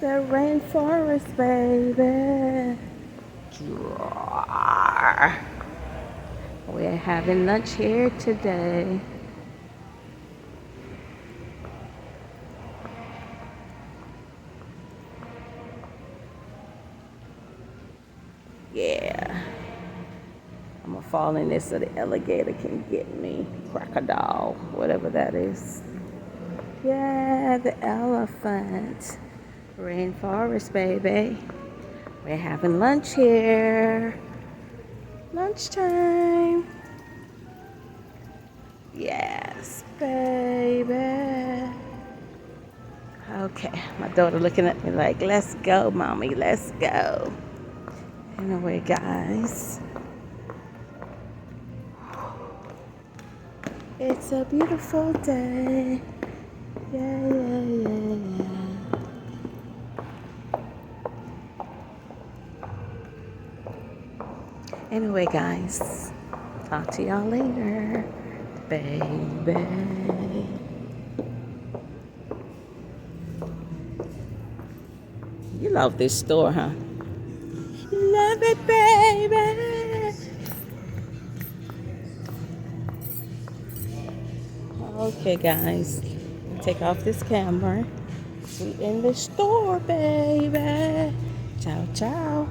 The Rain Forrest, baby. We're having lunch here today. Yeah. I'm gonna fall in this so the alligator can get me. Crocodile, whatever that is. Yeah, the elephant. Rainforest, baby. We're having lunch here. Lunchtime. Yes, baby. Okay, my daughter looking at me like, let's go, mommy, let's go. Anyway, guys, it's a beautiful day. Yeah, yeah, yeah, yeah. Anyway, guys, talk to y'all later, baby. You love this store, huh? Love it, baby. Okay, guys, take off this camera. We in the store, baby. Ciao, ciao.